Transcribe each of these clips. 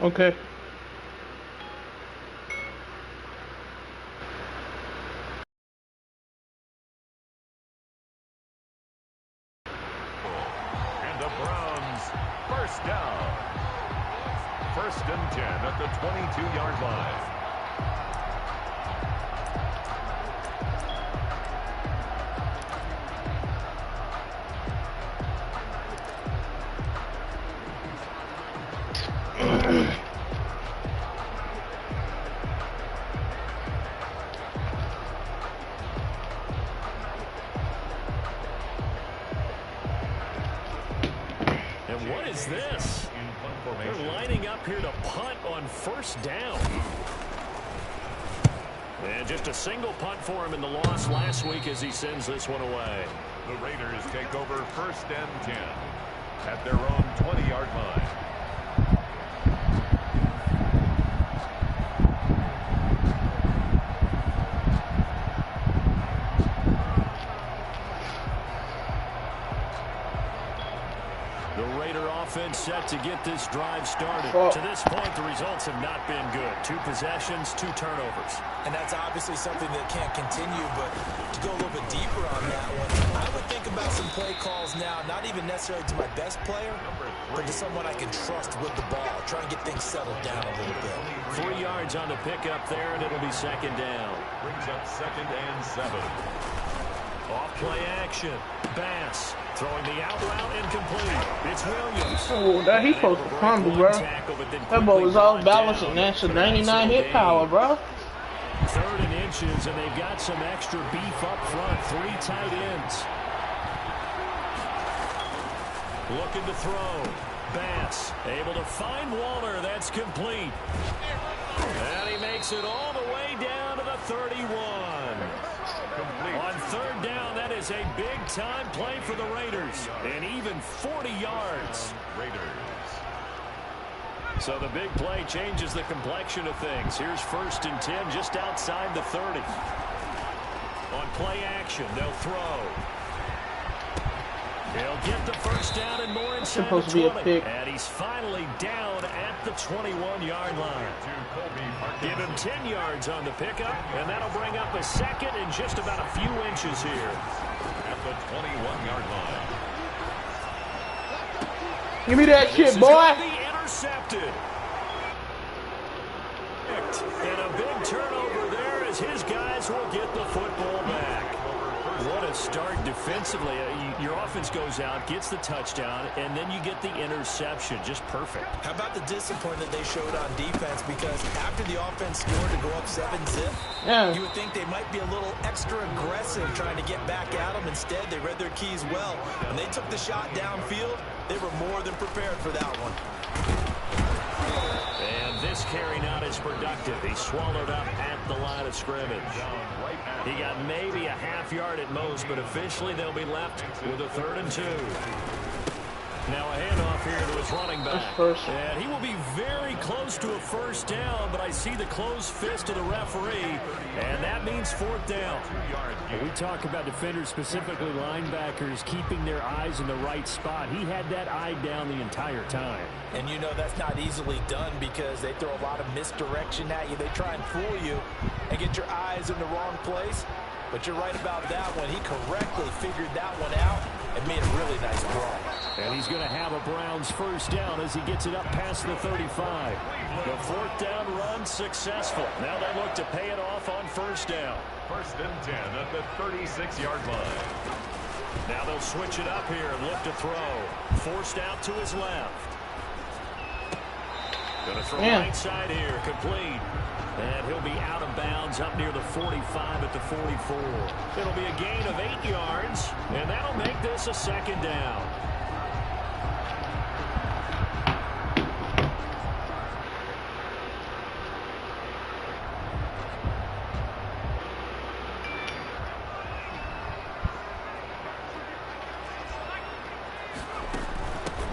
Okay. And the Browns first down. 1st and 10 at the 22-yard line. And what is this? They're lining up here to punt on 1st down. And just a single punt for him in the loss last week as he sends this one away. The Raiders take over 1st and 10 at their own 20-yard line. Offense set to get this drive started. To this point, the results have not been good. 2 possessions, 2 turnovers. And that's obviously something that can't continue, but to go a little bit deeper on that one, I would think about some play calls now, not even necessarily to my best player, but to someone I can trust with the ball, try and get things settled down a little bit. 3 yards on the pickup there, and it'll be 2nd down. Brings up 2nd and 7. Off play action. Bass throwing the out route incomplete. It's Williams. Oh, that he supposed to fumble, bro. That ball was off balance and that's a 99 hit power, bro. 3rd and inches, and they've got some extra beef up front. 3 tight ends. Looking to throw. Bass able to find Waller. That's complete. And he makes it all the way down to the 31. On 3rd down, that is a big-time play for the Raiders. And even 40 yards. So the big play changes the complexion of things. Here's 1st and 10 just outside the 30. On play action, they'll throw. He'll get the 1st down and more inside supposed the 20. To be a pick. And he's finally down at the 21-yard line. Give him 10 yards on the pickup, and that'll bring up a 2nd and just about a few inches here. At the 21-yard line. Give me that shit, boy. Be intercepted. And a big turnover there as his guys will get the football back. What a start defensively. Your offense goes out, gets the touchdown, and then you get the interception. Just perfect. How about the discipline that they showed on defense? Because after the offense scored to go up 7-zip, you would think they might be a little extra aggressive trying to get back at them. Instead, they read their keys well. When they took the shot downfield, they were more than prepared for that one. And this carry not as productive. He swallowed up at the line of scrimmage. He got maybe a half yard at most, but officially they'll be left with a 3rd and 2. Now a handoff here to his running back. And he will be very close to a 1st down, but I see the closed fist of the referee, and that means 4th down. We talk about defenders, specifically linebackers, keeping their eyes in the right spot. He had that eye down the entire time. And you know that's not easily done because they throw a lot of misdirection at you. They try and fool you and get your eyes in the wrong place. But you're right about that one. He correctly figured that one out and made a really nice play. And he's going to have a Browns 1st down as he gets it up past the 35. The 4th down run successful. Now they look to pay it off on 1st down. 1st and 10 at the 36-yard line. Now they'll switch it up here and look to throw. Forced out to his left. Going to throw right side here, complete. And he'll be out of bounds up near the 45 at the 44. It'll be a gain of 8 yards, and that'll make this a 2nd down.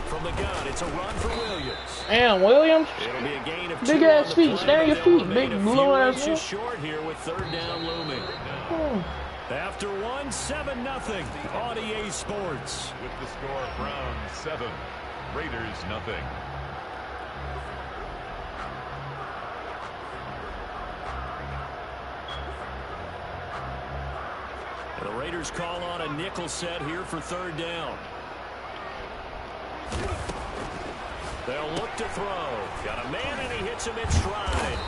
From the gun, it's a run for Williams. Damn, Williams. It'll be a gain of 2 big ass feet. Stay on your feet, big blue ass. Just short here with 3rd down looming. After 7-0 on EA Sports. With the score, Browns 7, Raiders 0. The Raiders call on a nickel set here for third down. They'll look to throw. Got a man and he hits him in stride.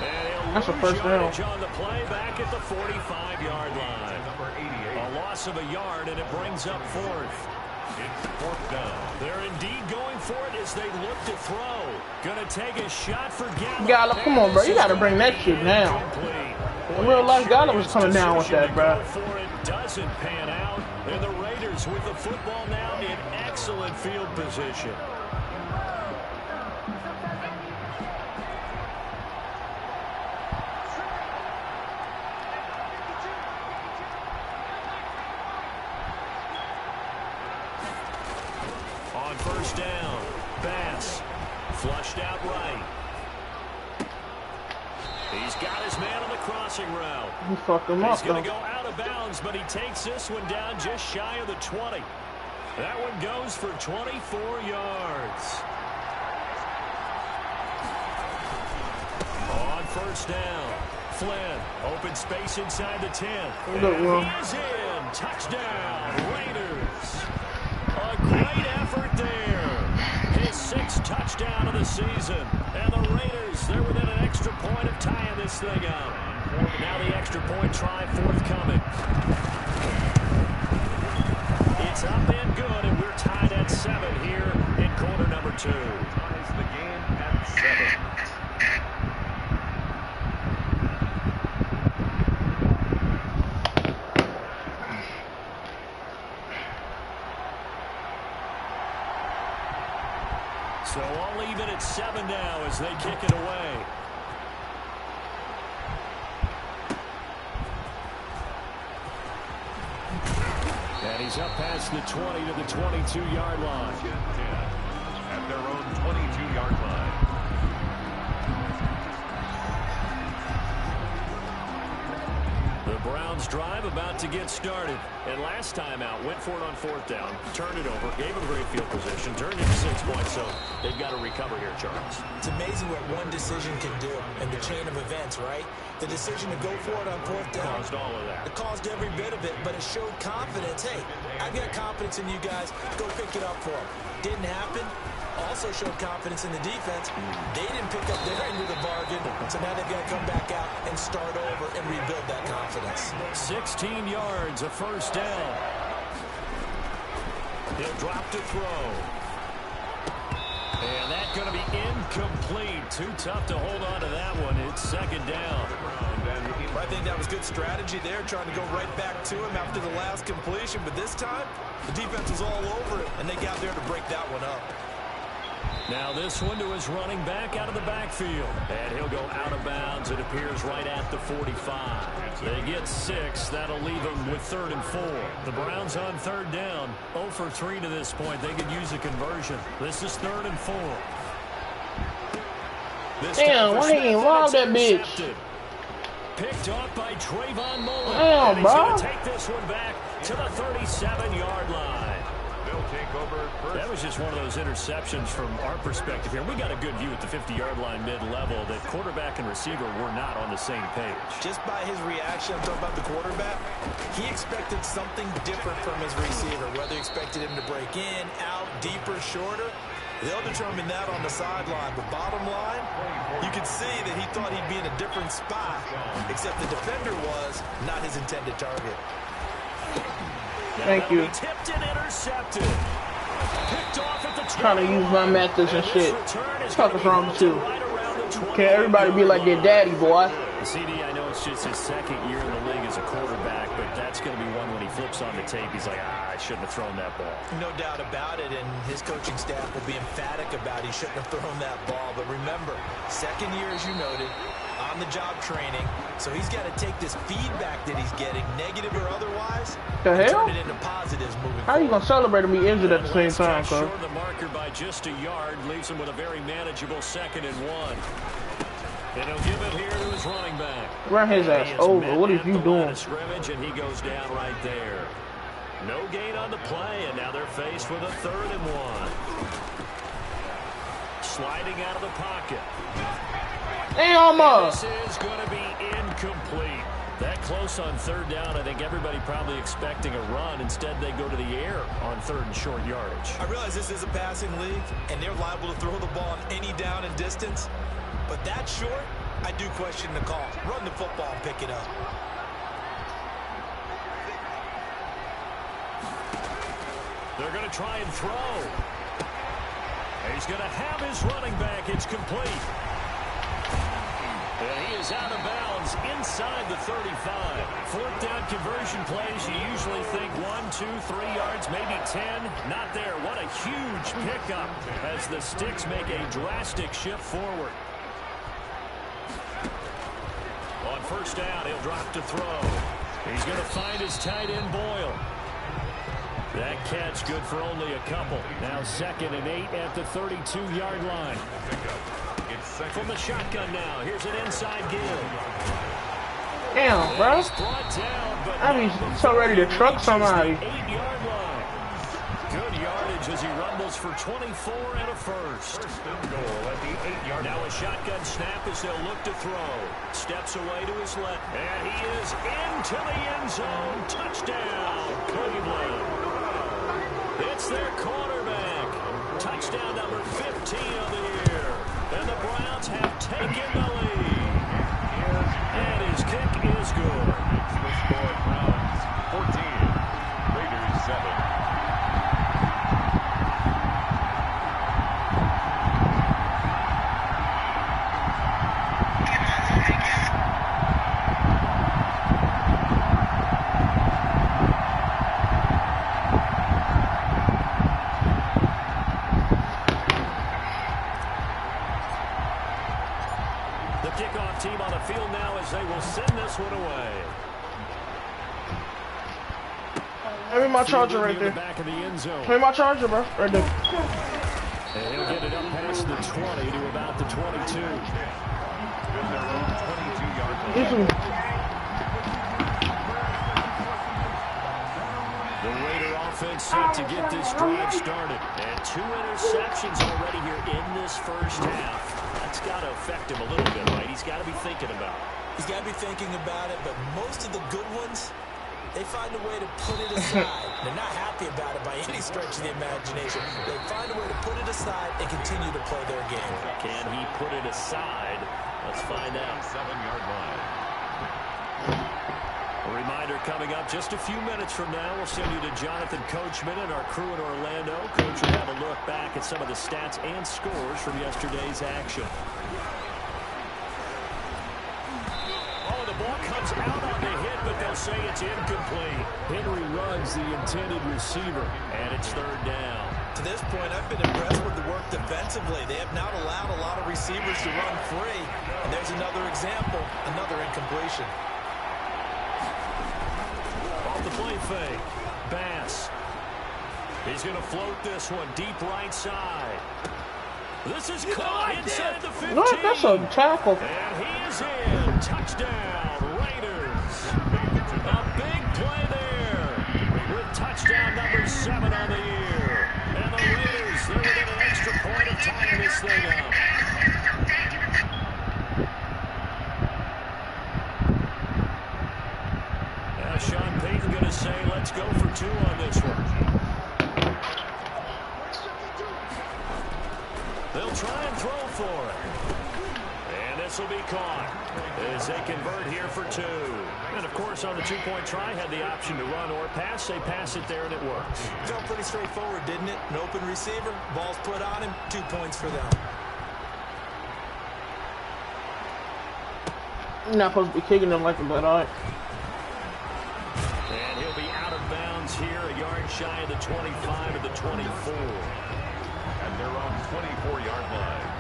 And that's a first down on the play back at the 45-yard line. A loss of a yard, and it brings up fourth. It's fourth down. They're indeed going for it as they look to throw. Gonna take a shot for Gallup. Gallup, come on, bro. You got to bring that shit down. In real life, Gallup was coming down with that, bro. It doesn't pan out, and the Raiders with the football now in excellent field position. On first down, Bass flushed out right. He's got his man on the crossing route. He fucked him up, He's going to though. go out of bounds, but he takes this one down just shy of the 20. That one goes for 24 yards. On first down, Flynn, open space inside the 10. And he is in. Touchdown, Raiders. A great effort there. His sixth touchdown of the season. And the Raiders, they're within an extra point of tying this thing up. Now the extra point try forthcoming. It's up and good, and we're tied at 7 here in quarter number 2. Ties the game at 7. So all even at 7 now as they kick it away. And he's up past the 20 to the 22-yard line. At their own 22-yard line. The Browns drive about to get started. And last time out, went for it on fourth down, turned it over, gave them great field position, turned it to 6 points, so they've got to recover here, Charles. It's amazing what one decision can do in the chain of events, right? The decision to go for it on fourth down. Caused all of that. It caused every bit of it, but it showed confidence. Hey, I've got confidence in you guys. Go pick it up for them. Didn't happen. Also showed confidence in the defense. They didn't pick up their end of the bargain, so now they've got to come back out and start over and rebuild that confidence. 16 yards, a first down. He'll drop to throw. And that's going to be incomplete. Too tough to hold on to that one. It's second down. I think that was good strategy there, trying to go right back to him after the last completion. But this time, the defense was all over it, and they got there to break that one up. Now this one to his running back out of the backfield. And he'll go out of bounds. It appears right at the 45. They get 6. That'll leave them with 3rd and 4. The Browns on third down. 0 for 3 to this point. They could use a conversion. This is 3rd and 4. Damn, why he ain't robbed that bitch? Picked off by Trayvon Mullen. Damn, and he's bro. going to take this one back to the 37-yard line. They'll take over first. That was just one of those interceptions from our perspective here. We got a good view at the 50-yard line mid-level that quarterback and receiver were not on the same page. Just by his reaction, I'm talking about the quarterback, he expected something different from his receiver, whether he expected him to break in, out, deeper, shorter. They'll determine that on the sideline. But bottom line, you can see that he thought he'd be in a different spot, except the defender was not his intended target. Thank you. Tipped and intercepted. Picked off at the Trying to use my methods and shit. Fuck is wrong with you? Can't everybody be like their daddy, boy? CD, I know it's just his second year in the league as a quarterback, but that's going to be one when he flips on the tape. He's like, I shouldn't have thrown that ball. No doubt about it, and his coaching staff will be emphatic about he shouldn't have thrown that ball. But remember, second year, as you noted, on-the-job training, so he's got to take this feedback that he's getting, negative or otherwise, The and hell? turn it into positives moving How you forward. gonna celebrate and be injured at the same time, cuz? Short of the marker by just a yard, leaves him with a very manageable 2nd and 1. And he'll give it here to his running back. Run his ass over. What is you doing? Scrimmage, and he goes down right there. No gain on the play, and now they're faced with a 3rd and 1. Sliding out of the pocket. Damn, This is going to be incomplete. That close on third down. I think everybody probably expecting a run. Instead, they go to the air on third and short yardage. I realize this is a passing league, and they're liable to throw the ball on any down and distance. But that short, I do question the call. Run the football and pick it up. They're going to try and throw. He's going to have his running back. It's complete. And he is out of bounds inside the 35. Fourth down conversion plays, you usually think 1, 2, 3 yards, maybe 10. Not there. What a huge pickup as the Sticks make a drastic shift forward. On first down, he'll drop to throw. He's going to find his tight end, Boyle. That catch good for only a couple. Now 2nd and 8 at the 32-yard line. From the shotgun now, here's an inside give. Damn, bro. I be so ready to truck somebody. 8-yard line. Good yardage as he rumbles for 24 and a first. Now a shotgun snap as they'll look to throw. Steps away to his left. And he is into the end zone. Touchdown, Cleveland. It's their quarterback. Touchdown number 15 of the year. And the Browns have taken the lead. And his kick is good. The score, Browns 14, Raiders 7. Team on the field now as they will send this one away. Give me my charger right there. Back of the end zone. Give me my charger, bro. Right there. And he'll get it up past the 20 to about the 22. The Raider offense set to get this drive started. And 2 interceptions already here in this first half. That's got to affect him a little bit, right? He's got to be thinking about it. He's got to be thinking about it, but most of the good ones, they find a way to put it aside. They're not happy about it by any stretch of the imagination. They find a way to put it aside and continue to play their game. Can he put it aside? Let's find out. 7-yard line. A reminder coming up just a few minutes from now. We'll send you to Jonathan Coachman and our crew in Orlando. Coach will have a look back at some of the stats and scores from yesterday's action. Oh, the ball comes out on the hit, but they'll say it's incomplete. Henry Ruggs, the intended receiver, and it's third down. To this point, I've been impressed with the work defensively. They have not allowed a lot of receivers to run free. And there's another example, another incompletion. The play fake. Bass. He's going to float this one deep right side. This is caught inside the 15. What? That's a tackle. And he is in. Touchdown, Raiders. A big play there with touchdown number 7 on the year. And the Raiders, they're within an extra point of tying this thing up. Sean Payton going to say, let's go for 2 on this one. They'll try and throw for it. And this will be caught as they convert here for 2. And, of course, on the 2-point try, had the option to run or pass. They pass it there, and it works. Felt pretty straightforward, didn't it? An open receiver, ball's put on him, 2 points for them. You're not supposed to be kicking them like a but all right. And he'll be out of bounds here, a yard shy of the 25 of the 24. And they're on 24-yard line.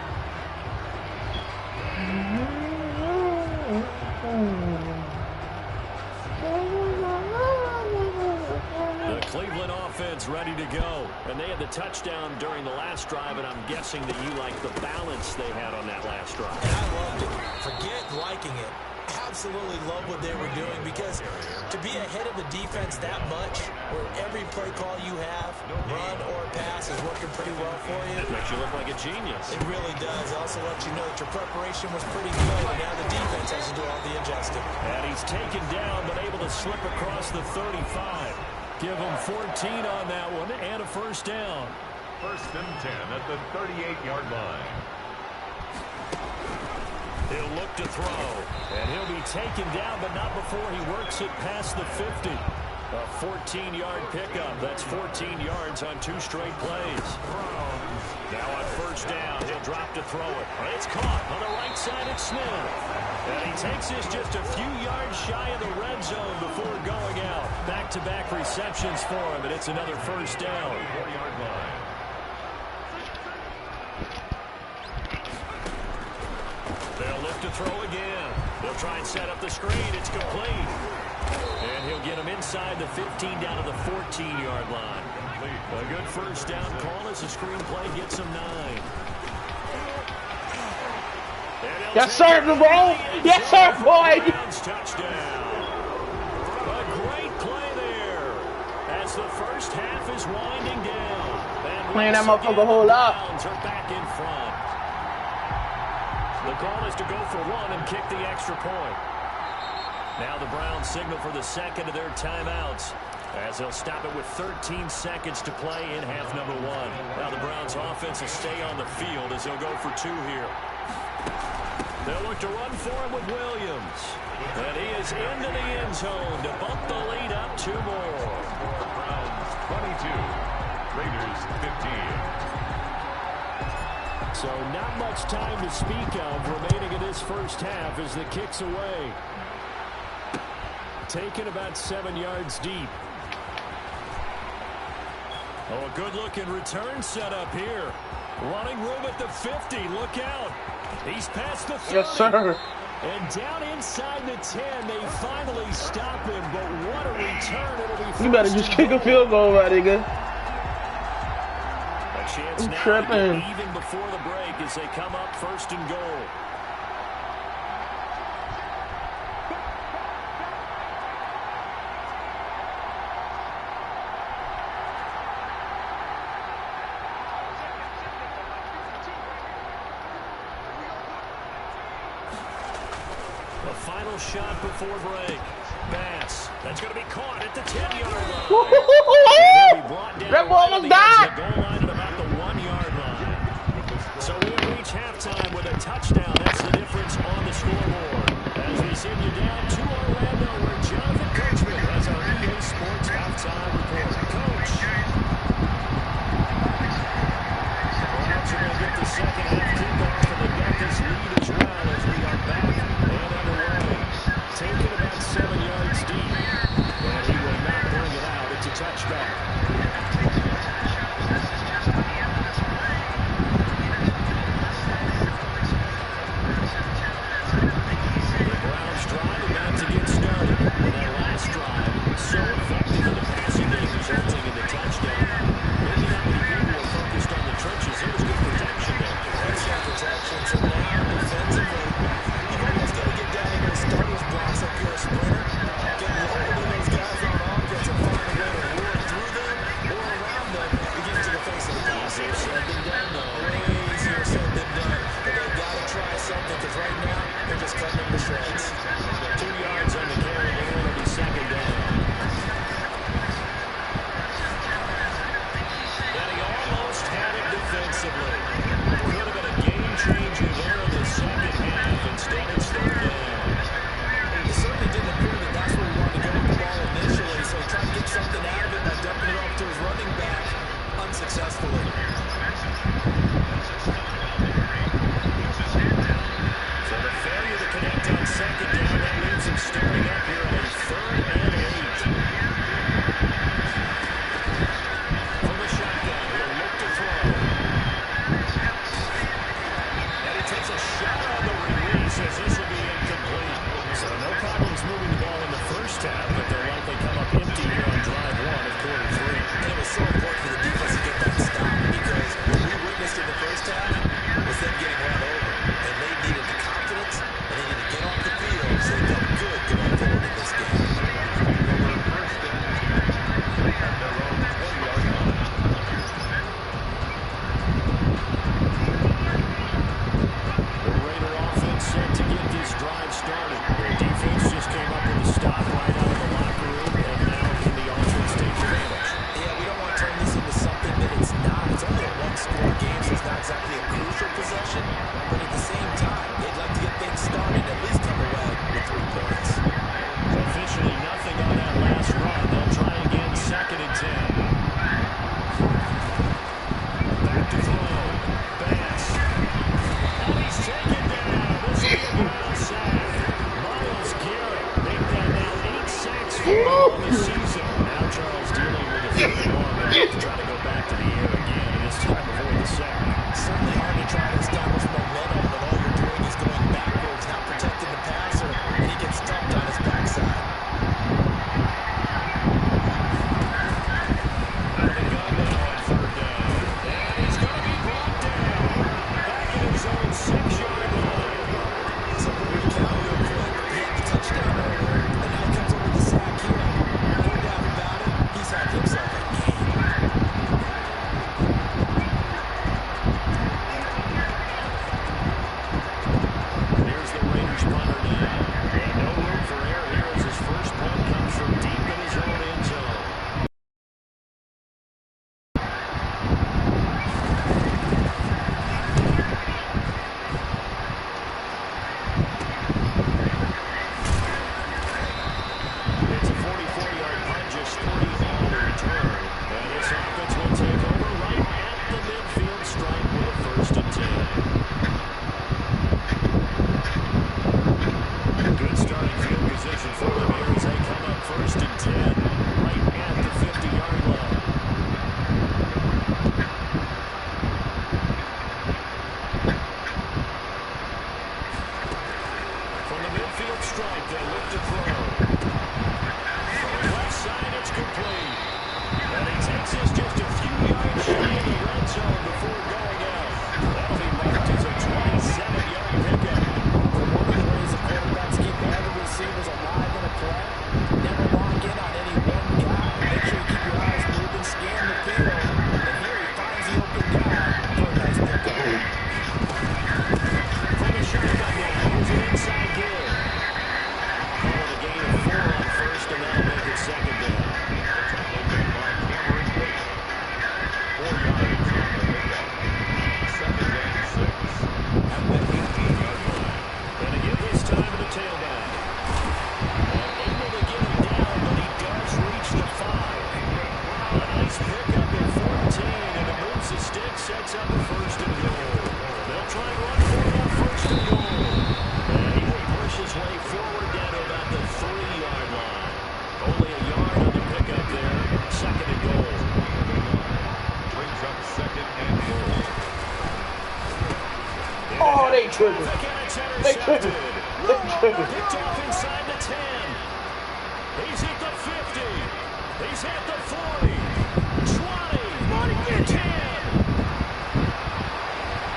The Cleveland offense ready to go. And they had the touchdown during the last drive, and I'm guessing that you like the balance they had on that last drive. And I loved it. Forget liking it. absolutely love what they were doing, because to be ahead of a defense that much, where every play call you have, run or pass, is working pretty well for you. It makes you look like a genius. It really does. It also lets you know that your preparation was pretty good, and now the defense has to do all the adjusting. And he's taken down, but able to slip across the 35. Give him 14 on that one, and a first down. First and 10 at the 38-yard line. He'll look to throw, and he'll be taken down, but not before he works it past the 50. A 14-yard pickup. That's 14 yards on 2 straight plays. Now on first down, he'll drop to throw it. It's caught on the right side at Smith. And he takes this just a few yards shy of the red zone before going out. Back-to-back receptions for him, and it's another first down. 4-yard line. They'll look to throw again. They'll try and set up the screen. It's complete. And he'll get him inside the 15 down to the 14-yard line. A good first down call as the screen play gets him 9. Yes, sir, DeVoe. Yes, sir, boy. Touchdown. A great play there as the first half is winding down. Playing that motherfucker whole up. Are back in front. The call is to go for 1 and kick the extra point. Now the Browns signal for the second of their timeouts, as they'll stop it with 13 seconds to play in half number 1. Now the Browns offense will stay on the field as they'll go for 2 here. They'll look to run for him with Williams. And he is into the end zone to bump the lead up 2 more. Browns 22, Raiders 15. So not much time to speak of remaining in this first half as the kick's away. Taken about 7 yards deep. Oh, a good-looking return set up here. Running room at the 50. Look out. He's past the 30. Yes, sir. And down inside the 10, they finally stop him. But what a return. It'll be You better just kick a field goal, my nigga. A chance now tripping. to get even before the break as they come up first and goal. Final shot before break. Bass. That's going to be caught at the 10-yard line. That ball almost died. The goal line at about the 1-yard line. So we'll reach halftime with a touchdown. That's the difference on the scoreboard. As we send you down to Orlando, where Jonathan Coachman has our EA Sports halftime report. Coach. Browns are going to get the second half kickoff, and they've got this lead as well as we are back and underway. Taken about 7 yards deep, and he will not bring it out. It's a touchback. The Browns drive about to get started. That last drive, so effective in the passing game, resulting in the touchdown. Maybe not many people were focused on the trenches. There was good protection there. Excellent protection. So now defensively, you've almost got to get down to those starters blocks like you're a sprinter. Get lower than those guys on offense and find a way to roar through them or around them to get into the face of the pass. Easier said than done, though. Way easier said than done. But they've got to try something, because right now they're just cutting them to shreds. 2 yards on the carry there. It'll be second down. And he almost had it defensively. Could have been a game-changer there in the second half. Instead, it's third down. It certainly didn't appear that that's where he wanted to go with the ball initially, so he tried to get something out of it by dumping it off to his running back unsuccessfully. So the failure to connect on second 10, right at the 50-yard line. From the midfield stripe, they look to throw. Throwing left side, it's complete. And he takes this just a few yards shy of the red zone before going out. That'll be marked as a 27-yard pickup. One of the ways the quarterbacks keep all the receivers alive in a play, never lock in on any one guy. Make sure you keep your eyes moving, scan the field, and here he finds the open guy for a nice pickup. From the shotgun now, here's an inside give. Calling a gain of 4 on first, and that'll make it second down. 4 yards on the pickup. Second and 6 at the 18-yard line. And to give this time to the tailback. Able to get him down, but he does reach the 5. A nice pickup at 14, and it moves the stick, sets up a first and goal. They'll try and run for it on first and goal. And he will push his way forward down to about the 3-yard line. Only a yard on the pickup there. Second and goal. Brings up second and goal. Oh, they triggered. They triggered. They triggered. Picked off inside the 10. He's hit the 50. He's hit the 40. 20. 10.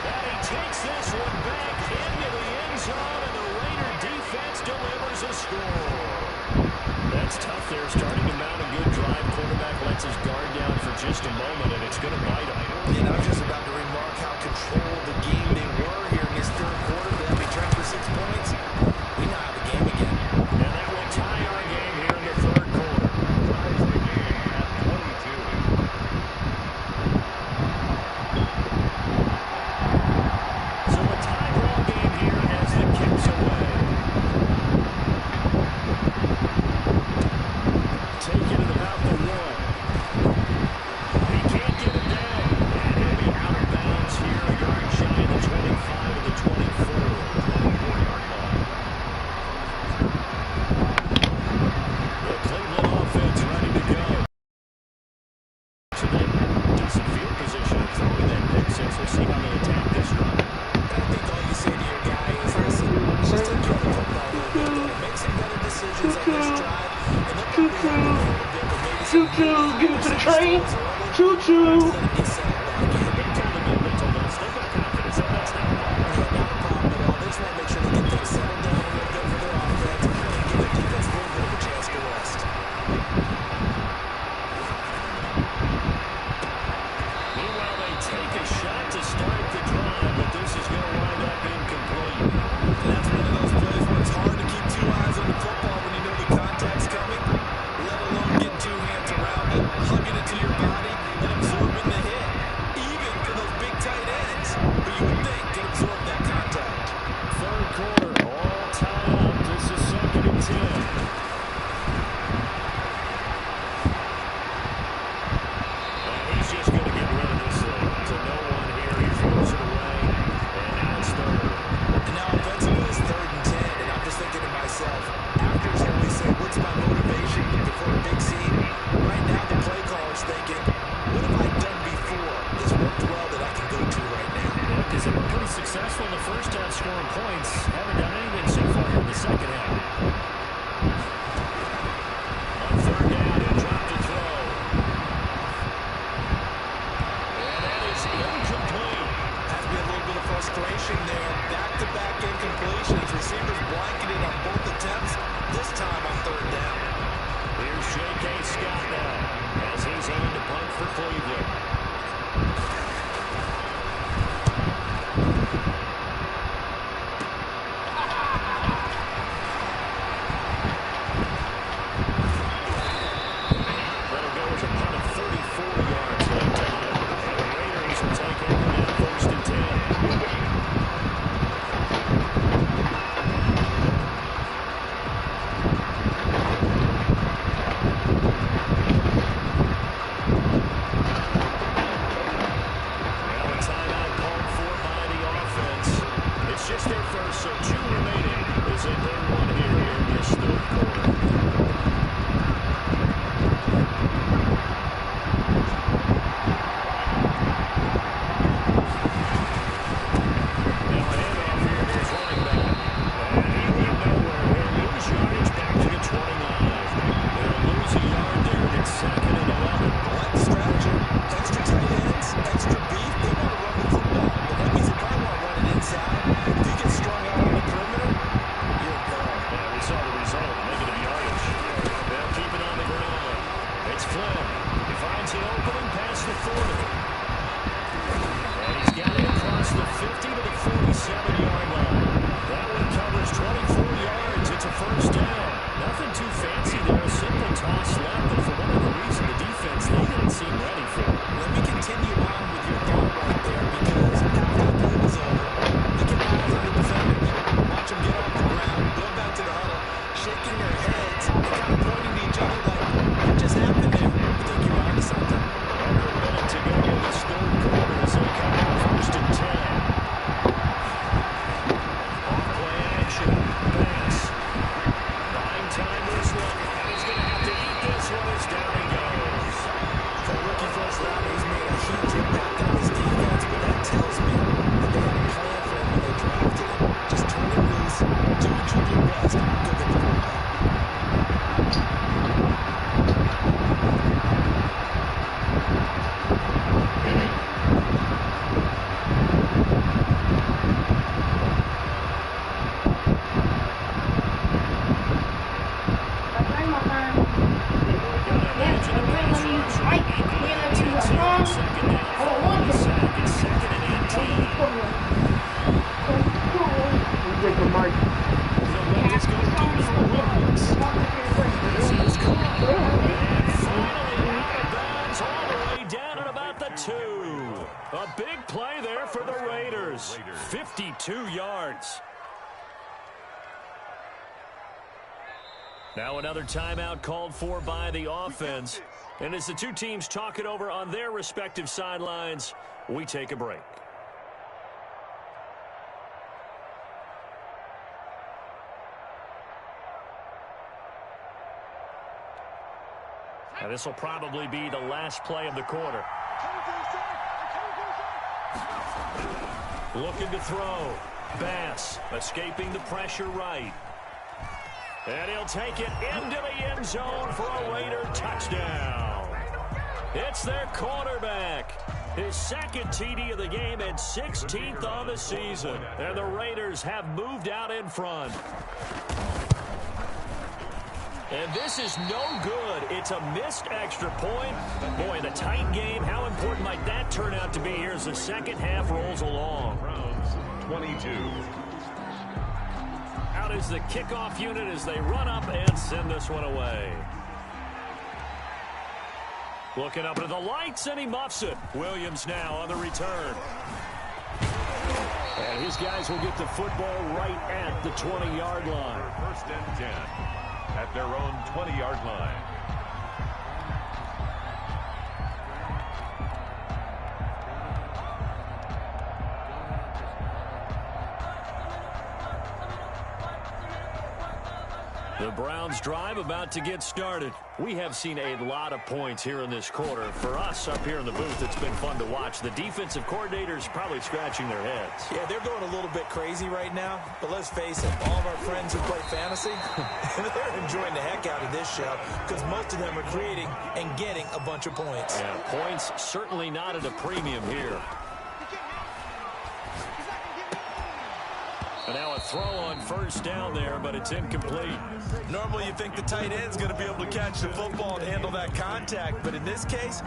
And he takes this one back into the end zone, and the Raider defense delivers a score. That's tough there, starting to mount a good drive. Quarterback lets his guard down for just a moment, and it's going to bite him. And I was just about to remark how controlled the game they were here in this third quarter. They'll be trained for 6 points. We now have a game again. And that will tie our game here in the third quarter. Ties the game at 22. So a tie ball game here as the kicks away. Take it at about the 1. He can't get it down. And he'll be out of bounds here, a yard shy of the 25 to the 24. 24-yard line. The Cleveland offense ready to go. So then, decent field position of throwing that pick six. We'll see how they attack this drive. I think all you say to your guy is, listen, just take care of the football a little bit better. Make some better decisions on this drive. And they'll probably have a little bit, but maybe some Choo-choo, give it to the train. Choo-choo. let it get settled back in. They told us they've got confidence that that's not a problem. Not a problem at all. They just want to make sure they get things settled down a little bit for their offense and give their defense a little bit of a chance to rest. Meanwhile, they take a shot to start the drive, but this is going to wind up incomplete. And that's one of those plays where it's hard to keep 2 eyes on the football when you know the contact's coming, let alone getting 2 hands around it, hugging it to your body, and absorbing the hit. Even for those big tight ends, who you would think can absorb that contact. Third quarter, all tied up. This is second and 10. He's just going to get rid of this thing to no one here. He throws it away, and now it's third. And now offensively it's 3rd and 10, and I'm just thinking to myself, actors always say, what's my motivation before a big scene? Right now the play caller's thinking, what have I done before that's worked well that I can go to right now? Yeah, because they were pretty successful in the first half scoring points. Haven't done anything so far in the second half. On third down, he'll drop to throw. And that is incomplete. Has to be a little bit of frustration there. Back-to-back incompletions. Receivers blanketed on both attempts, this time on 3rd down. Here's J.K. Scott now as he's on to punt for Cleveland. That'll go as a punt of 34 yards left on it. And the Raiders will take over now, 1st and 10. It's just their first, so 2 remaining as they bring one here in this third quarter. on second down following the sack. It's 2nd and 18. So what is going to do for Williams? This is caught. And finally out of bounds all the way down at about the 2. A big play there for the Raiders. 52 yards. Now another timeout called for by the offense. And as the two teams talk it over on their respective sidelines, we take a break. Now this will probably be the last play of the quarter. Looking to throw. Bass escaping the pressure right. And he'll take it into the end zone for a Raider touchdown. It's their quarterback. His 2nd TD of the game and 16th on the season. And the Raiders have moved out in front. And this is no good. It's a missed extra point. Boy, the tight game, how important might that turn out to be here as the second half rolls along? Browns 22. Out is the kickoff unit as they run up and send this one away. Looking up at the lights, and he muffs it. Williams now on the return. And his guys will get the football right at the 20-yard line. 1st and 10 at their own 20-yard line. The Browns drive about to get started. We have seen a lot of points here in this quarter. For us up here in the booth, it's been fun to watch. The defensive coordinators probably scratching their heads. Yeah, they're going a little bit crazy right now. But let's face it, all of our friends who play fantasy, they're enjoying the heck out of this show because most of them are creating and getting a bunch of points. Yeah, points certainly not at a premium here. And now a throw on 1st down there, but it's incomplete. Normally you think the tight end's going to be able to catch the football and handle that contact, but in this case,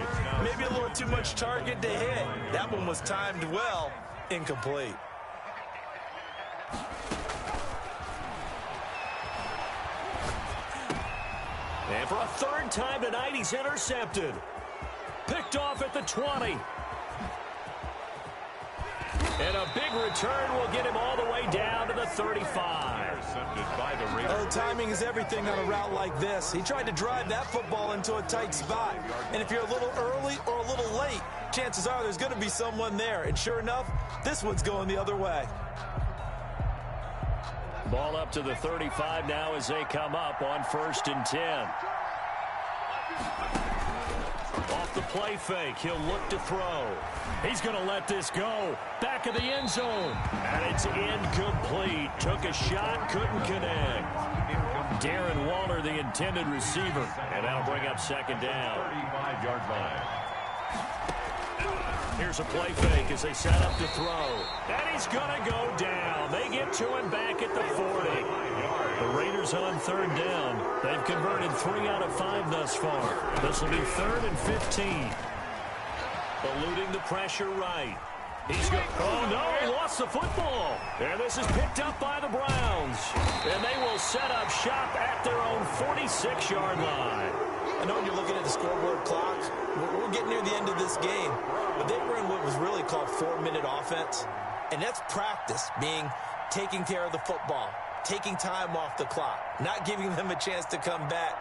maybe a little too much target to hit. That one was timed well, incomplete. And for a 3rd time tonight, he's intercepted. Picked off at the 20. And a big return will get him all the way down to the 35. Intercepted by the Raiders. Oh, timing is everything on a route like this. He tried to drive that football into a tight spot. And if you're a little early or a little late, chances are there's going to be someone there. And sure enough, this one's going the other way. Ball up to the 35 now as they come up on 1st and 10. Off the play fake, he'll look to throw. He's going to let this go. Back of the end zone. And it's incomplete. Took a shot, couldn't connect. Darren Waller, the intended receiver. And that'll bring up 2nd down. 35-yard line. Here's a play fake as they set up to throw. And he's going to go down. They get to him back at the 40. The Raiders on 3rd down. They've converted 3 out of 5 thus far. This will be 3rd and 15. Eluding the pressure right. He's going. Oh, no, he lost the football. And this is picked up by the Browns. And they will set up shop at their own 46-yard line. I know when you're looking at the scoreboard clock, we're getting near the end of this game. But they were in what was really called 4-minute offense. And that's practice, being taking care of the football, taking time off the clock, not giving them a chance to come back.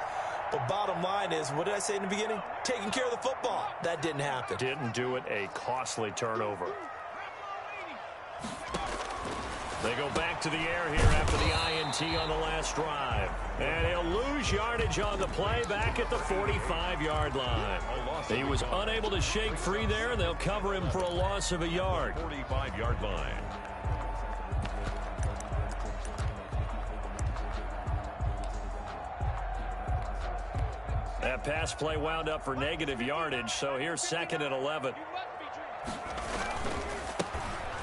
But bottom line is, what did I say in the beginning? Taking care of the football. That didn't happen. Didn't do it. A costly turnover. They go back to the air here after the INT on the last drive. And he'll lose yardage on the play back at the 45-yard line. He was unable to shake free there, and they'll cover him for a loss of a yard. 45-yard line. That pass play wound up for negative yardage, so here's 2nd and 11.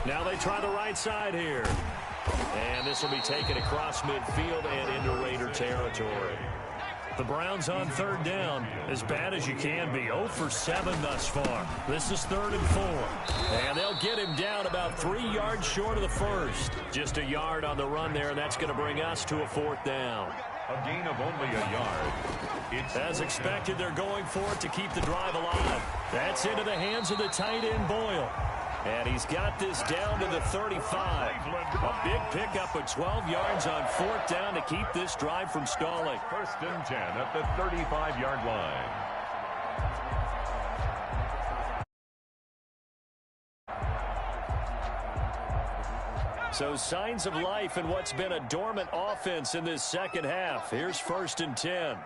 Now they try the right side here. And this will be taken across midfield and into Raider territory. The Browns on third down, as bad as you can be. 0 for 7 thus far. This is 3rd and 4. And they'll get him down about 3 yards short of the first. Just a yard on the run there, and that's going to bring us to a 4th down. A gain of only a yard. As expected, they're going for it to keep the drive alive. That's into the hands of the tight end, Boyle. And he's got this down to the 35. A big pickup of 12 yards on 4th down to keep this drive from stalling. 1st and 10 at the 35-yard line. So signs of life in what's been a dormant offense in this second half. Here's 1st and 10.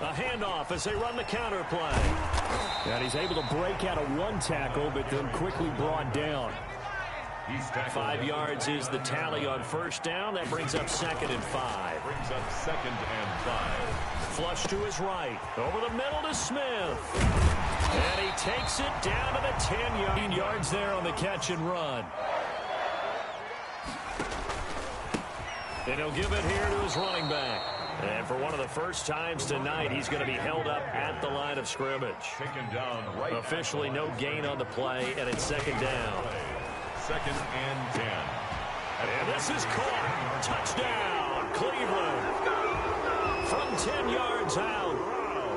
A handoff as they run the counter play. And he's able to break out of 1 tackle, but then quickly brought down. 5 yards is the tally on 1st down. That brings up 2nd and 5. Brings up 2nd and 5. Flush to his right. Over the middle to Smith. And he takes it down to the 10 yards there on the catch and run. And he'll give it here to his running back. And for one of the first times tonight, he's going to be held up at the line of scrimmage. Taken down right. Officially no gain on the play, and it's 2nd down. 2nd and 10. And this is caught. Touchdown, Cleveland. From 10 yards out.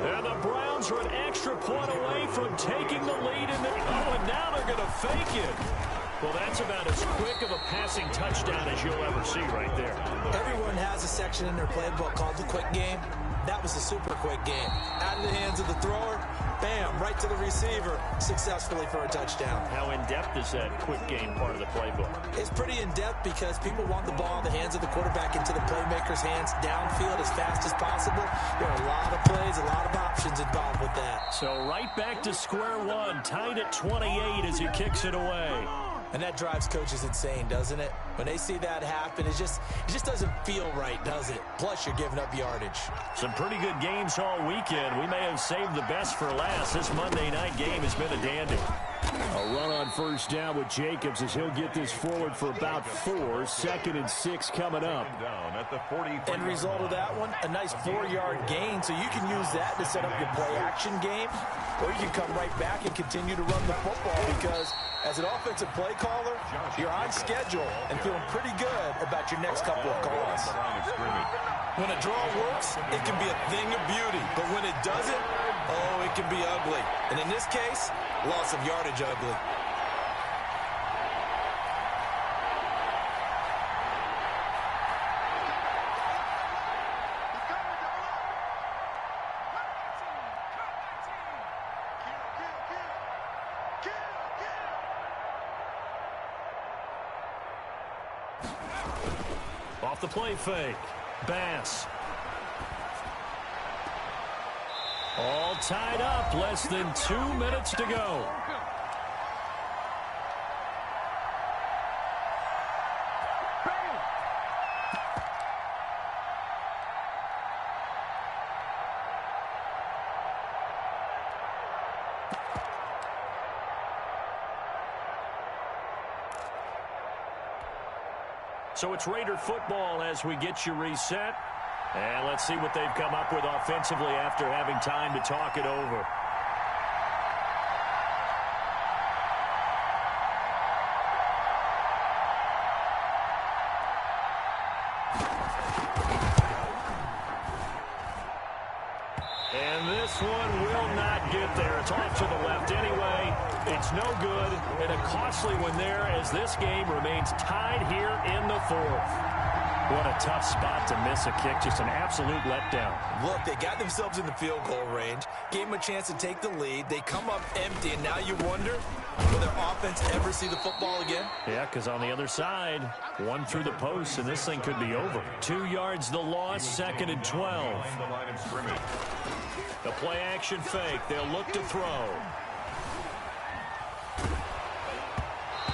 And the Browns are an extra point away from taking the lead in the... Oh, and now they're going to fake it. Well, that's about as quick of a passing touchdown as you'll ever see right there. Everyone has a section in their playbook called the quick game. That was a super quick game. Out of the hands of the thrower, bam, right to the receiver, successfully for a touchdown. How in-depth is that quick game part of the playbook? It's pretty in-depth because people want the ball in the hands of the quarterback into the playmaker's hands downfield as fast as possible. There are a lot of plays, a lot of options involved with that. So right back to square one, tied at 28 as he kicks it away. And that drives coaches insane, doesn't it? When they see that happen, it just doesn't feel right, does it? Plus, you're giving up yardage. Some pretty good games all weekend. We may have saved the best for last. This Monday night game has been a dandy. A run on 1st down with Jacobs as he'll get this forward for about 4. 2nd and 6 coming up. Down at the 40. End result of that one, a nice 4-yard gain. So you can use that to set up your play-action game, or you can come right back and continue to run the football because as an offensive play caller, you're on schedule and feeling pretty good about your next couple of calls. When a draw works, it can be a thing of beauty. But when it doesn't, oh, it can be ugly. And in this case, loss of yardage ugly. Off the play fake. Bass. All tied up. Less than 2 minutes to go. So it's Raider football as we get you reset. And let's see what they've come up with offensively after having time to talk it over. And this one will not get there. It's off to the left anyway. It's no good, and a costly one there as this game remains tied here in the 4th. What a tough spot to miss a kick. Just an absolute letdown. Look, they got themselves in the field goal range, gave them a chance to take the lead. They come up empty, and now you wonder, will their offense ever see the football again? Yeah, because on the other side, one through the post, and this thing could be over. 2 yards the loss, 2nd and 12. The play action fake. They'll look to throw.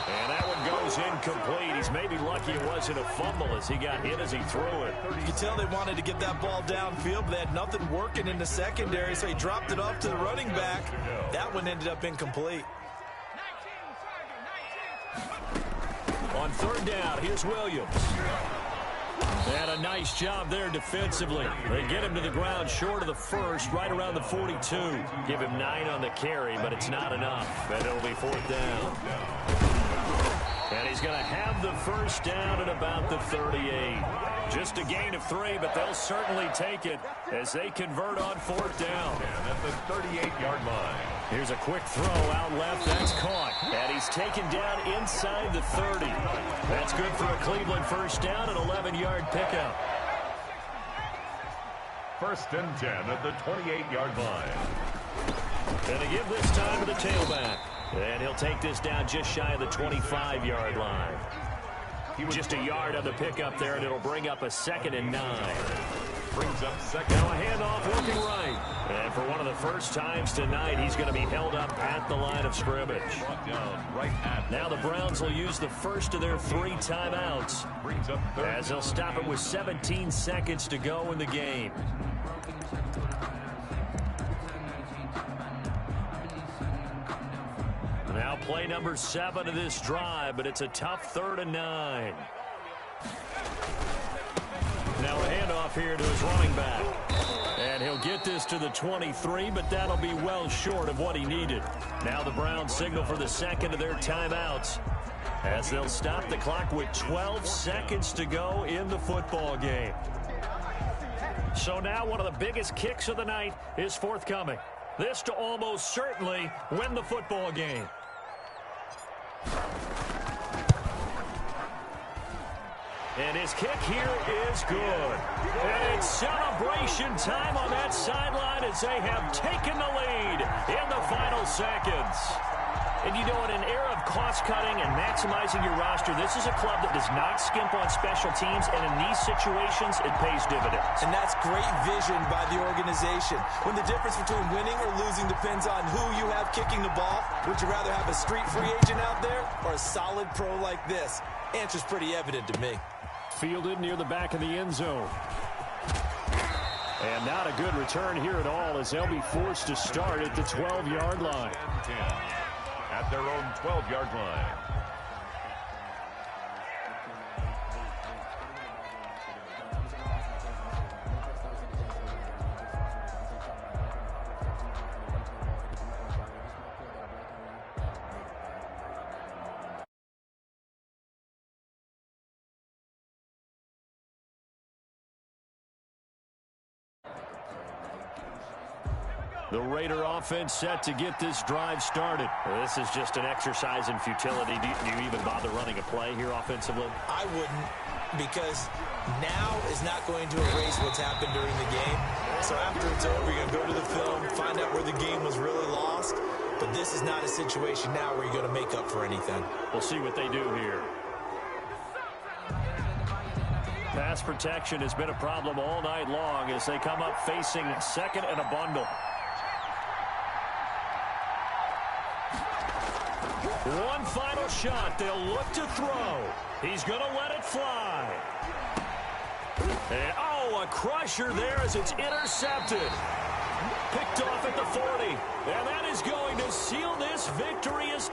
And that one goes incomplete. He's maybe lucky it wasn't a fumble as he got hit as he threw it. You can tell they wanted to get that ball downfield, but they had nothing working in the secondary, so he dropped it off to the running back. That one ended up incomplete. On 3rd down, here's Williams. And a nice job there defensively. They get him to the ground short of the first, right around the 42. Give him 9 on the carry, but it's not enough. And it'll be 4th down. And he's going to have the first down at about the 38. Just a gain of 3, but they'll certainly take it as they convert on 4th down. And at the 38-yard line. Here's a quick throw out left. That's caught. And he's taken down inside the 30. That's good for a Cleveland first down, an 11-yard pickup. 1st and 10 at the 28-yard line. And to give this time to the tailback. And he'll take this down just shy of the 25-yard line. Just a yard on the pickup there, and it'll bring up a 2nd and 9. Brings up 2nd. Now a handoff working right. And for one of the first times tonight, he's going to be held up at the line of scrimmage. Now the Browns will use the first of their 3 timeouts. Brings up 3rd. As they'll stop it with 17 seconds to go in the game. Now play number 7 of this drive, but it's a tough 3rd and 9. Now a handoff here to his running back. And he'll get this to the 23, but that'll be well short of what he needed. Now the Browns signal for the 2nd of their timeouts as they'll stop the clock with 12 seconds to go in the football game. So now one of the biggest kicks of the night is forthcoming. This to almost certainly win the football game. And his kick here is good. And it's celebration time on that sideline as they have taken the lead in the final seconds. And you know, in an era of cost-cutting and maximizing your roster, this is a club that does not skimp on special teams, and in these situations, it pays dividends. And that's great vision by the organization. When the difference between winning or losing depends on who you have kicking the ball, would you rather have a street free agent out there or a solid pro like this? Answer's pretty evident to me. Fielded near the back of the end zone. And not a good return here at all as they'll be forced to start at the 12-yard line. 10 at their own 12-yard line. The Raider offense set to get this drive started. Well, this is just an exercise in futility. Do you even bother running a play here offensively? I wouldn't, because now is not going to erase what's happened during the game. So after it's over, you're going to go to the film, find out where the game was really lost. But this is not a situation now where you're going to make up for anything. We'll see what they do here. Pass protection has been a problem all night long as they come up facing 2nd and a bundle. One final shot. They'll look to throw. He's going to let it fly. And, oh, a crusher there as it's intercepted. Picked off at the 40. And that is going to seal this victory as